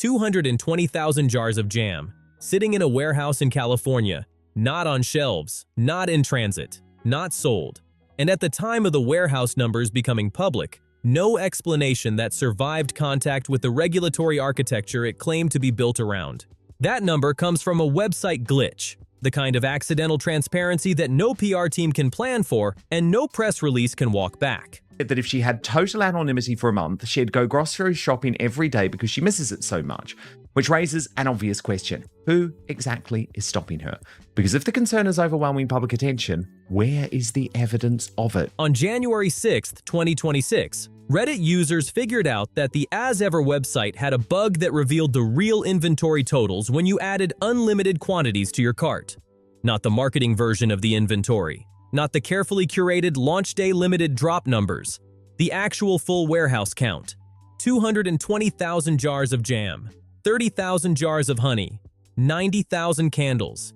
220,000 jars of jam, sitting in a warehouse in California, not on shelves, not in transit, not sold. And at the time of the warehouse numbers becoming public, no explanation that survived contact with the regulatory architecture it claimed to be built around. That number comes from a website glitch, the kind of accidental transparency that no PR team can plan for and no press release can walk back. That if she had total anonymity for a month, she'd go grocery shopping every day because she misses it so much, which raises an obvious question. Who exactly is stopping her? Because if the concern is overwhelming public attention, where is the evidence of it? On January 6, 2026, Reddit users figured out that the As Ever website had a bug that revealed the real inventory totals when you added unlimited quantities to your cart. Not the marketing version of the inventory. Not the carefully curated launch day limited drop numbers. The actual full warehouse count. 220,000 jars of jam, 30,000 jars of honey, 90,000 candles,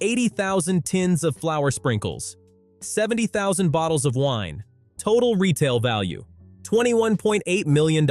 80,000 tins of flour sprinkles, 70,000 bottles of wine. Total retail value, $21.8 million.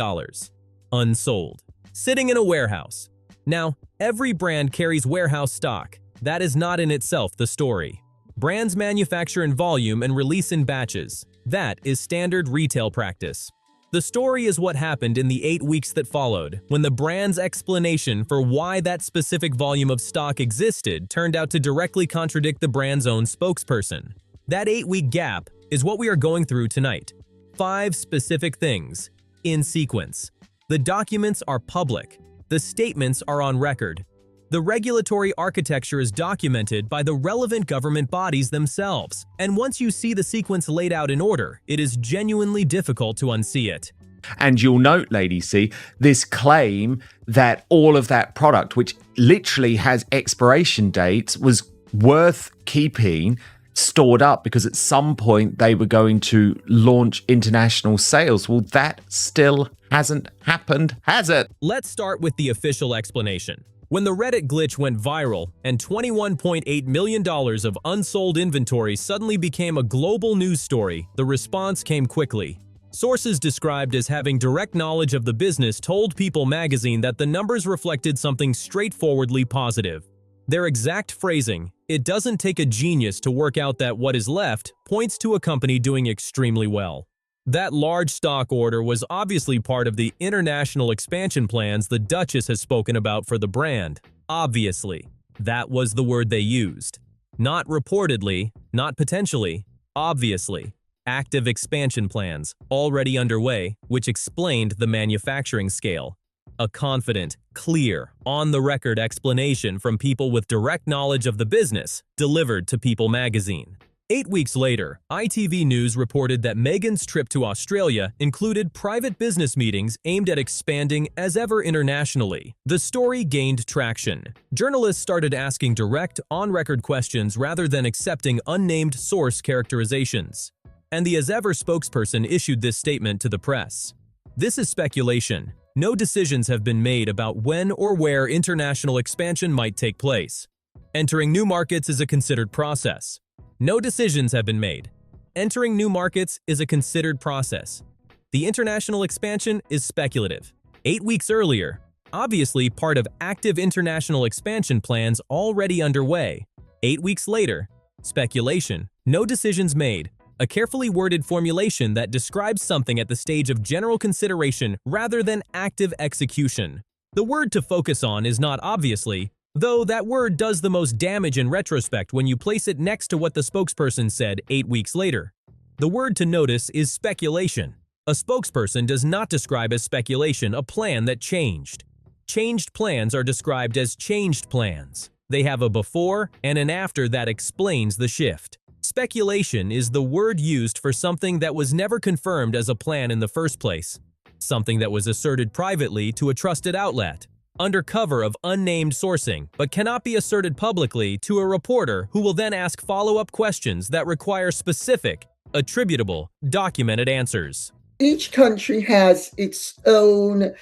Unsold. Sitting in a warehouse. Now, every brand carries warehouse stock. That is not in itself the story. Brands manufacture in volume and release in batches. That is standard retail practice. The story is what happened in the 8 weeks that followed, when the brand's explanation for why that specific volume of stock existed turned out to directly contradict the brand's own spokesperson. That 8-week gap is what we are going through tonight. 5 specific things, in sequence. The documents are public. The statements are on record. The regulatory architecture is documented by the relevant government bodies themselves, and once you see the sequence laid out in order, it is genuinely difficult to unsee it. And you'll note, Lady C, this claim that all of that product, which literally has expiration dates, was worth keeping stored up because at some point they were going to launch international sales. Well, that still hasn't happened, has it? Let's start with the official explanation. When the Reddit glitch went viral and $21.8 million of unsold inventory suddenly became a global news story, the response came quickly. Sources described as having direct knowledge of the business told People magazine that the numbers reflected something straightforwardly positive. Their exact phrasing, "It doesn't take a genius to work out that what is left," points to a company doing extremely well. That large stock order was obviously part of the international expansion plans the Duchess has spoken about for the brand. Obviously. That was the word they used. Not reportedly, not potentially, obviously. Active expansion plans, already underway, which explained the manufacturing scale. A confident, clear, on-the-record explanation from people with direct knowledge of the business, delivered to People magazine. 8 weeks later, ITV News reported that Meghan's trip to Australia included private business meetings aimed at expanding As Ever internationally. The story gained traction. Journalists started asking direct, on-record questions rather than accepting unnamed source characterizations. And the As Ever spokesperson issued this statement to the press. "This is speculation. No decisions have been made about when or where international expansion might take place. Entering new markets is a considered process. No decisions have been made. Entering new markets is a considered process. The international expansion is speculative. 8 weeks earlier, obviously part of active international expansion plans already underway. 8 weeks later, speculation, no decisions made. A carefully worded formulation that describes something at the stage of general consideration rather than active execution. The word to focus on is not obviously, though that word does the most damage in retrospect when you place it next to what the spokesperson said 8 weeks later. The word to notice is speculation. A spokesperson does not describe as speculation a plan that changed. Changed plans are described as changed plans. They have a before and an after that explains the shift. Speculation is the word used for something that was never confirmed as a plan in the first place. Something that was asserted privately to a trusted outlet, under cover of unnamed sourcing, but cannot be asserted publicly to a reporter who will then ask follow-up questions that require specific, attributable, documented answers. Each country has its own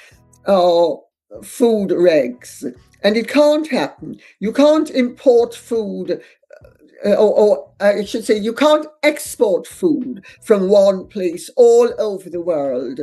food regs, and it can't happen. You can't import food or I should say, you can't export food from one place all over the world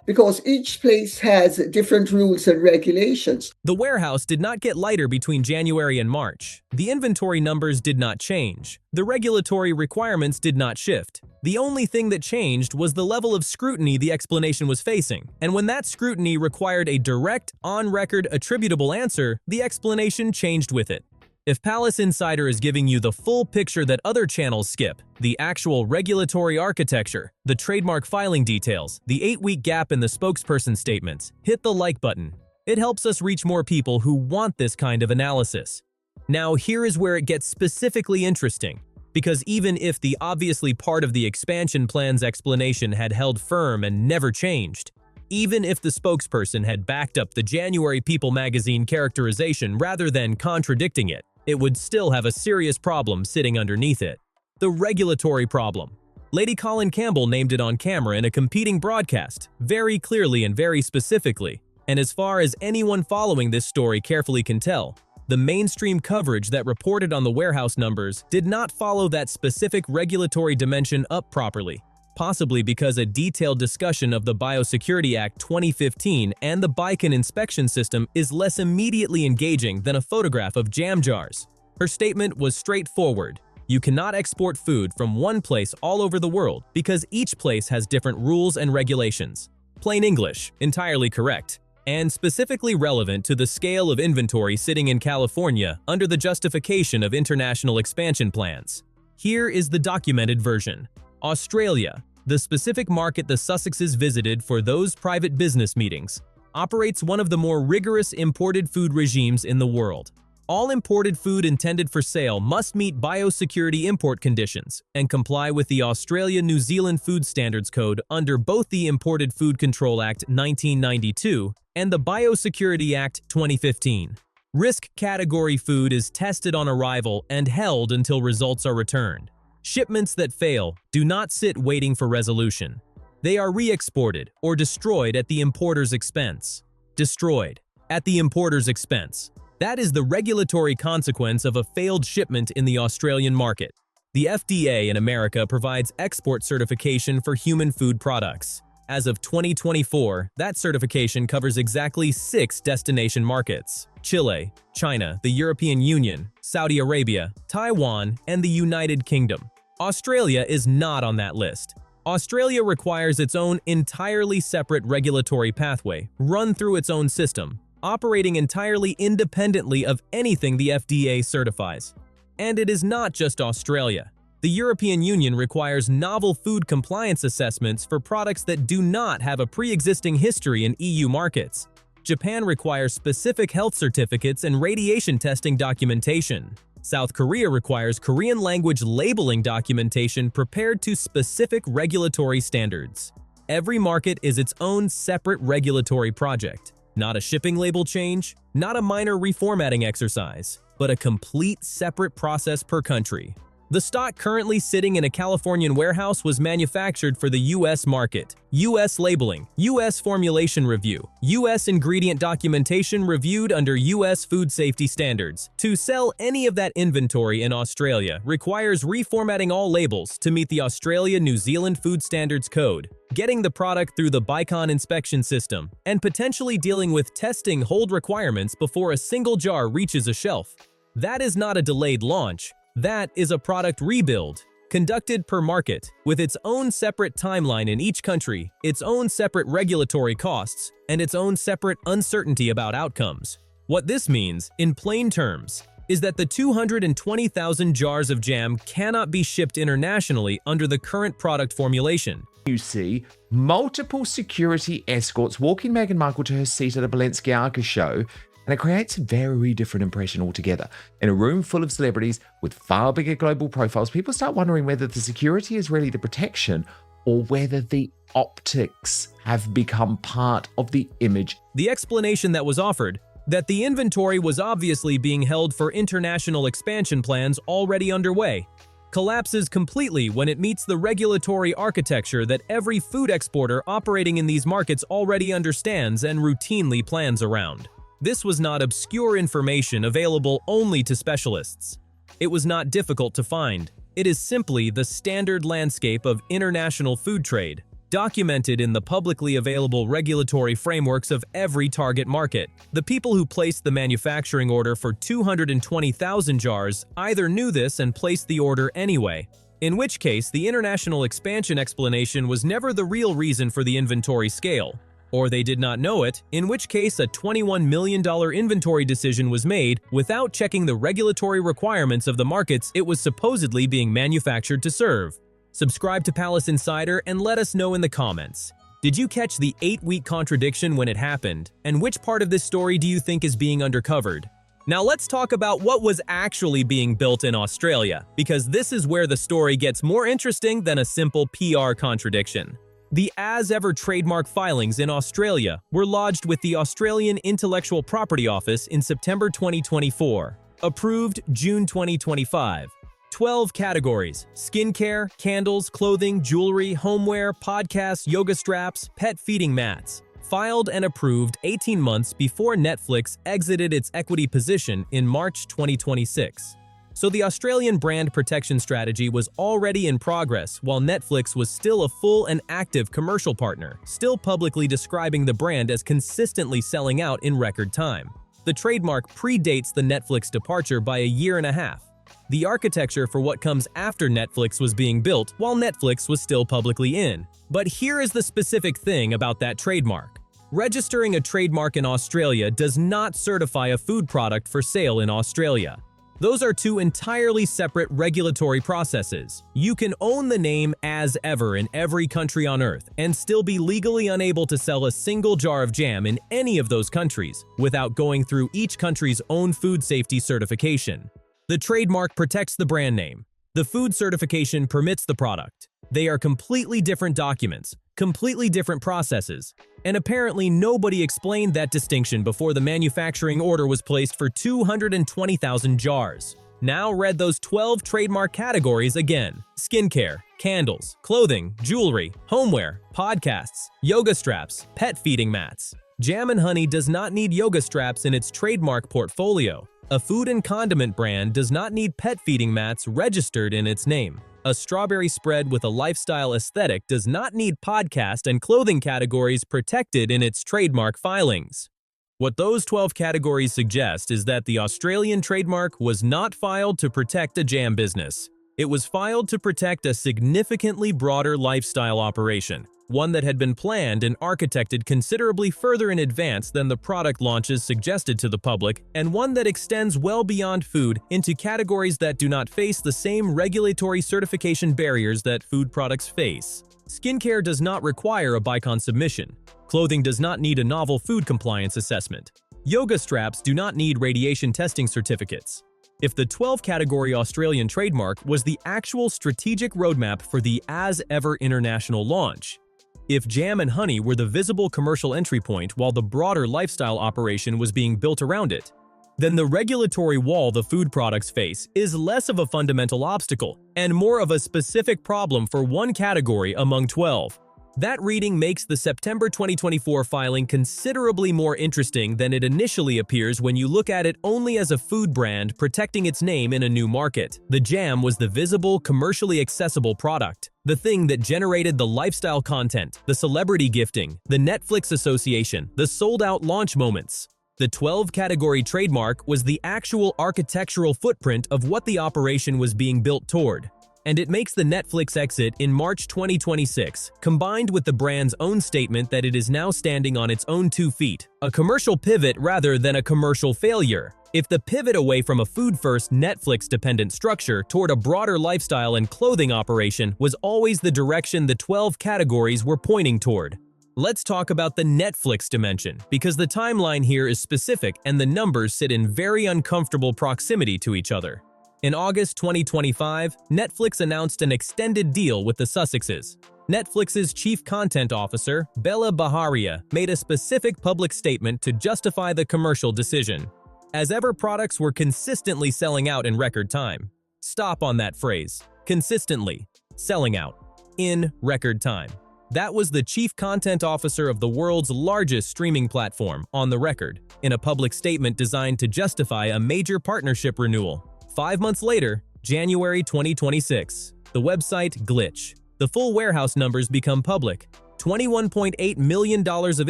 because each place has different rules and regulations. The warehouse did not get lighter between January and March. The inventory numbers did not change. The regulatory requirements did not shift. The only thing that changed was the level of scrutiny the explanation was facing. And when that scrutiny required a direct, on-record, attributable answer, the explanation changed with it. If Palace Insider is giving you the full picture that other channels skip, the actual regulatory architecture, the trademark filing details, the 8-week gap in the spokesperson statements, hit the like button. It helps us reach more people who want this kind of analysis. Now, here is where it gets specifically interesting, because even if the obviously part of the expansion plan's explanation had held firm and never changed, even if the spokesperson had backed up the January People magazine characterization rather than contradicting it, it would still have a serious problem sitting underneath it. The regulatory problem. Lady Colin Campbell named it on camera in a competing broadcast, very clearly and very specifically. And as far as anyone following this story carefully can tell, the mainstream coverage that reported on the warehouse numbers did not follow that specific regulatory dimension up properly, possibly because a detailed discussion of the Biosecurity Act 2015 and the Bicon inspection system is less immediately engaging than a photograph of jam jars. Her statement was straightforward. You cannot export food from one place all over the world because each place has different rules and regulations. Plain English, entirely correct, and specifically relevant to the scale of inventory sitting in California under the justification of international expansion plans. Here is the documented version. Australia, the specific market the Sussexes visited for those private business meetings, operates one of the more rigorous imported food regimes in the world. All imported food intended for sale must meet biosecurity import conditions and comply with the Australia-New Zealand Food Standards Code under both the Imported Food Control Act 1992 and the Biosecurity Act 2015. Risk category food is tested on arrival and held until results are returned. Shipments that fail do not sit waiting for resolution. They are re-exported or destroyed at the importer's expense. Destroyed at the importer's expense. That is the regulatory consequence of a failed shipment in the Australian market. The FDA in America provides export certification for human food products. As of 2024, that certification covers exactly 6 destination markets: Chile, China, the European Union, Saudi Arabia, Taiwan, and the United Kingdom. Australia is not on that list. Australia requires its own entirely separate regulatory pathway, run through its own system, operating entirely independently of anything the FDA certifies. And it is not just Australia. The European Union requires novel food compliance assessments for products that do not have a pre-existing history in EU markets. Japan requires specific health certificates and radiation testing documentation. South Korea requires Korean language labeling documentation prepared to specific regulatory standards. Every market is its own separate regulatory project. Not a shipping label change, not a minor reformatting exercise, but a complete separate process per country. The stock currently sitting in a Californian warehouse was manufactured for the U.S. market. U.S. labeling, U.S. formulation review, U.S. ingredient documentation reviewed under U.S. food safety standards. To sell any of that inventory in Australia requires reformatting all labels to meet the Australia-New Zealand Food Standards Code, getting the product through the Bicon inspection system, and potentially dealing with testing hold requirements before a single jar reaches a shelf. That is not a delayed launch. That is a product rebuild, conducted per market, with its own separate timeline in each country, its own separate regulatory costs, and its own separate uncertainty about outcomes. What this means, in plain terms, is that the 220,000 jars of jam cannot be shipped internationally under the current product formulation. You see multiple security escorts walking Meghan Markle to her seat at a Balenciaga show, and it creates a very different impression altogether. In a room full of celebrities with far bigger global profiles, people start wondering whether the security is really the protection or whether the optics have become part of the image. The explanation that was offered, that the inventory was obviously being held for international expansion plans already underway, collapses completely when it meets the regulatory architecture that every food exporter operating in these markets already understands and routinely plans around. This was not obscure information available only to specialists. It was not difficult to find. It is simply the standard landscape of international food trade, documented in the publicly available regulatory frameworks of every target market. The people who placed the manufacturing order for 220,000 jars either knew this and placed the order anyway, in which case the international expansion explanation was never the real reason for the inventory scale, or they did not know it, in which case a $21 million inventory decision was made without checking the regulatory requirements of the markets it was supposedly being manufactured to serve. Subscribe to Palace Insider and let us know in the comments. Did you catch the 8-week contradiction when it happened? And which part of this story do you think is being undercovered? Now let's talk about what was actually being built in Australia, because this is where the story gets more interesting than a simple PR contradiction. The As Ever trademark filings in Australia were lodged with the Australian Intellectual Property Office in September 2024, approved June 2025. 12 categories: skincare, candles, clothing, jewelry, homeware, podcasts, yoga straps, pet feeding mats. Filed and approved 18 months before Netflix exited its equity position in March 2026. So the Australian brand protection strategy was already in progress while Netflix was still a full and active commercial partner, still publicly describing the brand as consistently selling out in record time. The trademark predates the Netflix departure by a year and a half. The architecture for what comes after Netflix was being built while Netflix was still publicly in. But here is the specific thing about that trademark. Registering a trademark in Australia does not certify a food product for sale in Australia. Those are two entirely separate regulatory processes. You can own the name As Ever in every country on Earth and still be legally unable to sell a single jar of jam in any of those countries without going through each country's own food safety certification. The trademark protects the brand name. The food certification permits the product. They are completely different documents, completely different processes, and apparently nobody explained that distinction before the manufacturing order was placed for 220,000 jars. Now read those 12 trademark categories again: skincare, candles, clothing, jewelry, homeware, podcasts, yoga straps, pet feeding mats. Jam and Honey does not need yoga straps in its trademark portfolio. A food and condiment brand does not need pet feeding mats registered in its name. A strawberry spread with a lifestyle aesthetic does not need podcast and clothing categories protected in its trademark filings. What those 12 categories suggest is that the Australian trademark was not filed to protect a jam business. It was filed to protect a significantly broader lifestyle operation, one that had been planned and architected considerably further in advance than the product launches suggested to the public, and one that extends well beyond food into categories that do not face the same regulatory certification barriers that food products face. Skincare does not require a BICON submission. Clothing does not need a novel food compliance assessment. Yoga straps do not need radiation testing certificates. If the 12-category Australian trademark was the actual strategic roadmap for the As Ever international launch, if Jam and Honey were the visible commercial entry point while the broader lifestyle operation was being built around it, then the regulatory wall the food products face is less of a fundamental obstacle and more of a specific problem for one category among 12. That reading makes the September 2024 filing considerably more interesting than it initially appears when you look at it only as a food brand protecting its name in a new market. The jam was the visible, commercially accessible product, the thing that generated the lifestyle content, the celebrity gifting, the Netflix association, the sold-out launch moments. The 12-category trademark was the actual architectural footprint of what the operation was being built toward. And it makes the Netflix exit in March 2026, combined with the brand's own statement that it is now standing on its own 2 feet, a commercial pivot rather than a commercial failure. If the pivot away from a food-first, Netflix-dependent structure toward a broader lifestyle and clothing operation was always the direction the 12 categories were pointing toward. Let's talk about the Netflix dimension, because the timeline here is specific and the numbers sit in very uncomfortable proximity to each other. In August 2025, Netflix announced an extended deal with the Sussexes. Netflix's chief content officer, Bella Baharia, made a specific public statement to justify the commercial decision. As Ever products were consistently selling out in record time. Stop on that phrase. Consistently. Selling out. In record time. That was the chief content officer of the world's largest streaming platform on the record, in a public statement designed to justify a major partnership renewal. 5 months later, January 2026, the website glitch. The full warehouse numbers become public. $21.8 million of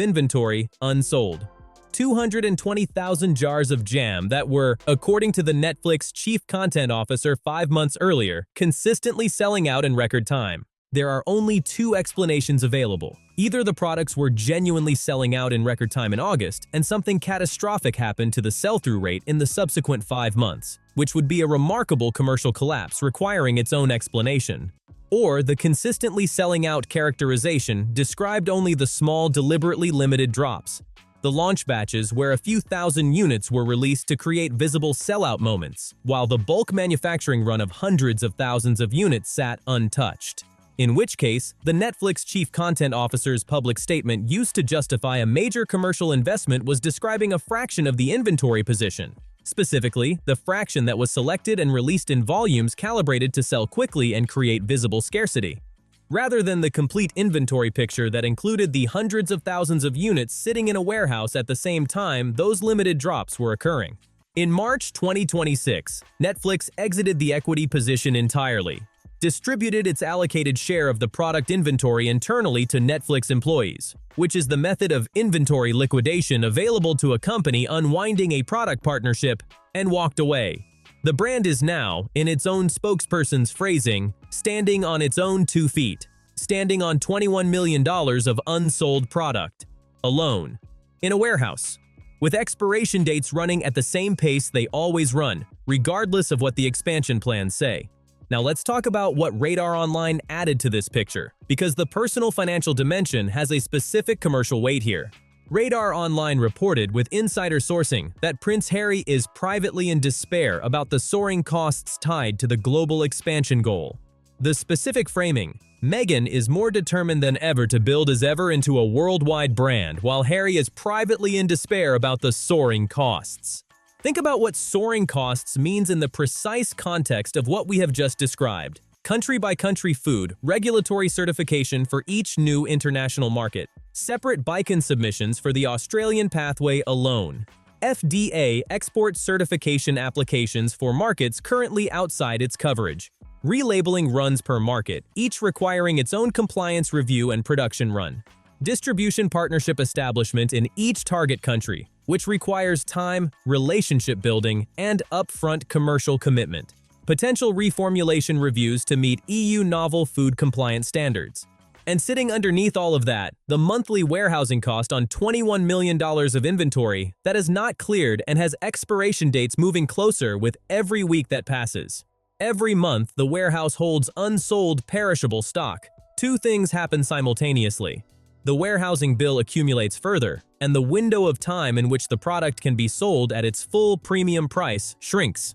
inventory unsold. 220,000 jars of jam that were, according to the Netflix chief content officer 5 months earlier, consistently selling out in record time. There are only two explanations available. Either the products were genuinely selling out in record time in August, and something catastrophic happened to the sell-through rate in the subsequent 5 months, which would be a remarkable commercial collapse requiring its own explanation. Or the consistently selling out characterization described only the small, deliberately limited drops. The launch batches where a few thousand units were released to create visible sellout moments, while the bulk manufacturing run of hundreds of thousands of units sat untouched. In which case, the Netflix chief content officer's public statement used to justify a major commercial investment was describing a fraction of the inventory position. Specifically, the fraction that was selected and released in volumes calibrated to sell quickly and create visible scarcity, rather than the complete inventory picture that included the hundreds of thousands of units sitting in a warehouse at the same time those limited drops were occurring. In March 2026, Netflix exited the equity position entirely, distributed its allocated share of the product inventory internally to Netflix employees, which is the method of inventory liquidation available to a company unwinding a product partnership, and walked away. The brand is now, in its own spokesperson's phrasing, standing on its own 2 feet, standing on $21 million of unsold product, alone, in a warehouse, with expiration dates running at the same pace they always run, regardless of what the expansion plans say. Now let's talk about what Radar Online added to this picture, because the personal financial dimension has a specific commercial weight here. Radar Online reported with insider sourcing that Prince Harry is privately in despair about the soaring costs tied to the global expansion goal. The specific framing: Meghan is more determined than ever to build As Ever into a worldwide brand, while Harry is privately in despair about the soaring costs. Think about what soaring costs means in the precise context of what we have just described. Country-by-country food, regulatory certification for each new international market, separate BICAN submissions for the Australian pathway alone, FDA export certification applications for markets currently outside its coverage, relabeling runs per market, each requiring its own compliance review and production run, distribution partnership establishment in each target country, which requires time, relationship building, and upfront commercial commitment. Potential reformulation reviews to meet EU novel food compliance standards. And sitting underneath all of that, the monthly warehousing cost on $21 million of inventory that is not cleared and has expiration dates moving closer with every week that passes. Every month, the warehouse holds unsold perishable stock. Two things happen simultaneously. The warehousing bill accumulates further, and the window of time in which the product can be sold at its full premium price shrinks.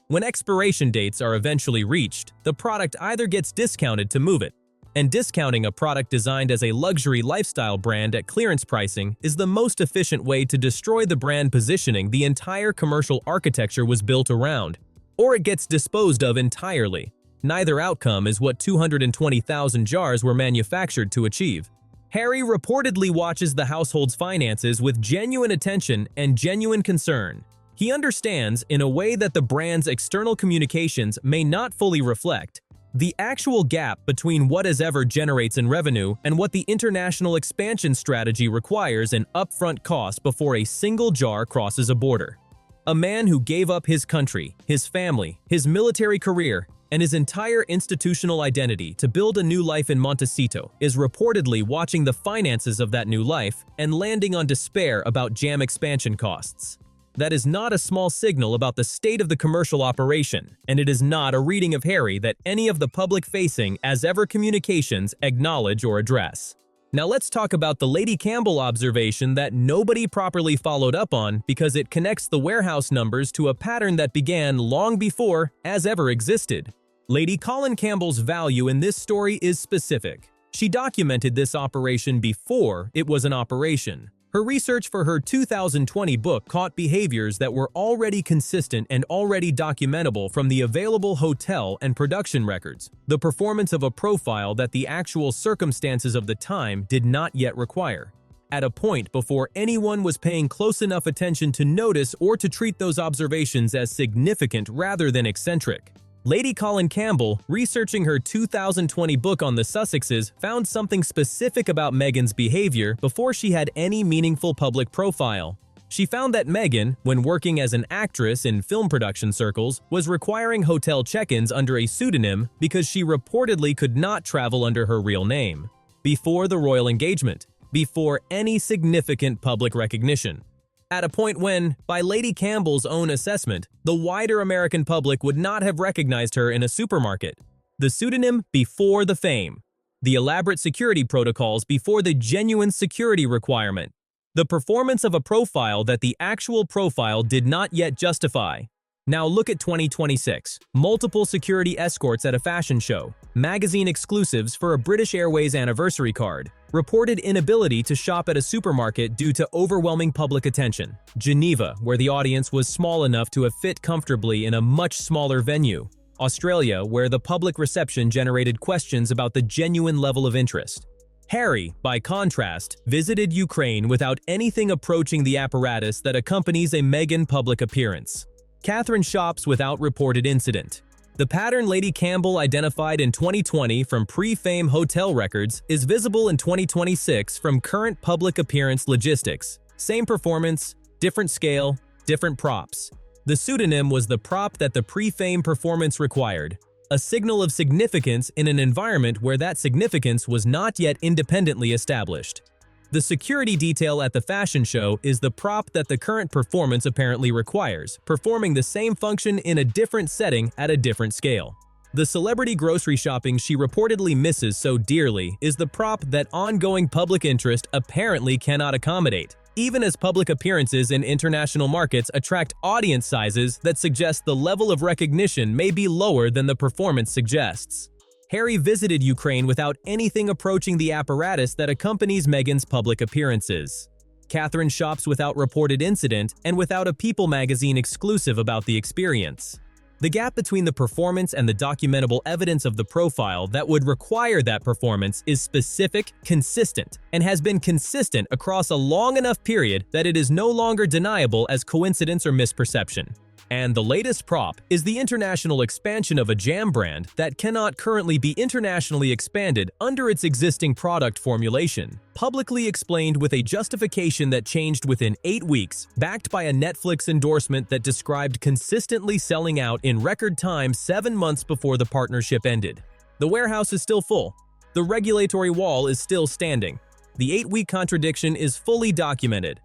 When expiration dates are eventually reached, the product either gets discounted to move it, and discounting a product designed as a luxury lifestyle brand at clearance pricing is the most efficient way to destroy the brand positioning the entire commercial architecture was built around, or it gets disposed of entirely. Neither outcome is what 220,000 jars were manufactured to achieve. Harry reportedly watches the household's finances with genuine attention and genuine concern. He understands, in a way that the brand's external communications may not fully reflect, the actual gap between what As Ever generates in revenue and what the international expansion strategy requires in upfront cost before a single jar crosses a border. A man who gave up his country, his family, his military career, and his entire institutional identity to build a new life in Montecito is reportedly watching the finances of that new life and landing on despair about jam expansion costs. That is not a small signal about the state of the commercial operation, and it is not a reading of Harry that any of the public-facing As Ever communications acknowledge or address. Now let's talk about the Lady Campbell observation that nobody properly followed up on because it connects the warehouse numbers to a pattern that began long before As Ever existed. Lady Colin Campbell's value in this story is specific. She documented this operation before it was an operation. Her research for her 2020 book caught behaviors that were already consistent and already documentable from the available hotel and production records, the performance of a profile that the actual circumstances of the time did not yet require. at a point before anyone was paying close enough attention to notice or to treat those observations as significant rather than eccentric. Lady Colin Campbell, researching her 2020 book on the Sussexes, found something specific about Meghan's behavior before she had any meaningful public profile. She found that Meghan, when working as an actress in film production circles, was requiring hotel check-ins under a pseudonym because she reportedly could not travel under her real name. Before the royal engagement, before any significant public recognition. At a point when, by Lady Campbell's own assessment, the wider American public would not have recognized her in a supermarket. The pseudonym before the fame. The elaborate security protocols before the genuine security requirement. The performance of a profile that the actual profile did not yet justify. Now look at 2026. Multiple security escorts at a fashion show. Magazine exclusives for a British Airways anniversary card. Reported inability to shop at a supermarket due to overwhelming public attention. Geneva, where the audience was small enough to have fit comfortably in a much smaller venue. Australia, where the public reception generated questions about the genuine level of interest. Harry, by contrast, visited Ukraine without anything approaching the apparatus that accompanies a Meghan public appearance. Catherine shops without reported incident. The pattern Lady Campbell identified in 2020 from pre-fame hotel records is visible in 2026 from current public appearance logistics. Same performance, different scale, different props. The pseudonym was the prop that the pre-fame performance required, a signal of significance in an environment where that significance was not yet independently established. The security detail at the fashion show is the prop that the current performance apparently requires, performing the same function in a different setting at a different scale. The celebrity grocery shopping she reportedly misses so dearly is the prop that ongoing public interest apparently cannot accommodate, even as public appearances in international markets attract audience sizes that suggest the level of recognition may be lower than the performance suggests. Harry visited Ukraine without anything approaching the apparatus that accompanies Meghan's public appearances. Catherine shops without reported incident and without a People magazine exclusive about the experience. The gap between the performance and the documentable evidence of the profile that would require that performance is specific, consistent, and has been consistent across a long enough period that it is no longer deniable as coincidence or misperception. And the latest prop is the international expansion of a jam brand that cannot currently be internationally expanded under its existing product formulation, publicly explained with a justification that changed within 8 weeks, backed by a Netflix endorsement that described consistently selling out in record time 7 months before the partnership ended. The warehouse is still full. The regulatory wall is still standing. The 8-week contradiction is fully documented.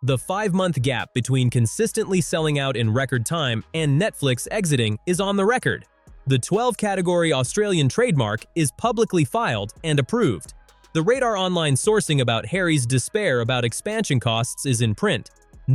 The 5-month gap between consistently selling out in record time and Netflix exiting is on the record. The 12-category Australian trademark is publicly filed and approved. The Radar Online sourcing about Harry's despair about expansion costs is in print.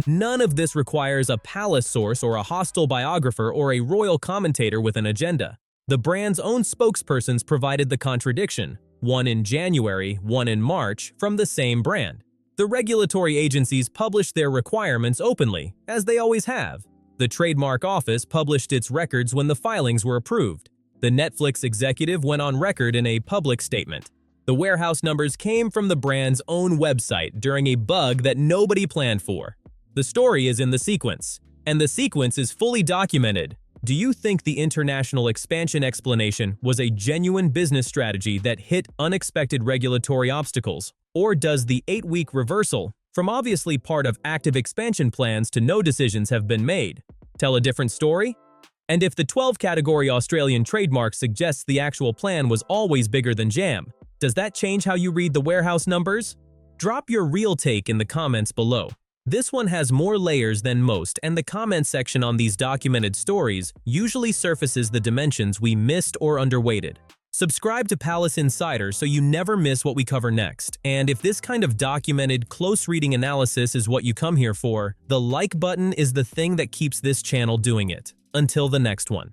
None of this requires a palace source or a hostile biographer or a royal commentator with an agenda. The brand's own spokespersons provided the contradiction, one in January, one in March, from the same brand. The regulatory agencies published their requirements openly, as they always have. The trademark office published its records when the filings were approved. The Netflix executive went on record in a public statement. The warehouse numbers came from the brand's own website during a bug that nobody planned for. The story is in the sequence, and the sequence is fully documented. Do you think the international expansion explanation was a genuine business strategy that hit unexpected regulatory obstacles? Or does the 8-week reversal, from obviously part of active expansion plans to no decisions have been made, tell a different story? And if the 12-category Australian trademark suggests the actual plan was always bigger than jam, does that change how you read the warehouse numbers? Drop your real take in the comments below. This one has more layers than most, and the comment section on these documented stories usually surfaces the dimensions we missed or underweighted. Subscribe to Palace Insider so you never miss what we cover next. And if this kind of documented, close-reading analysis is what you come here for, the like button is the thing that keeps this channel doing it. Until the next one.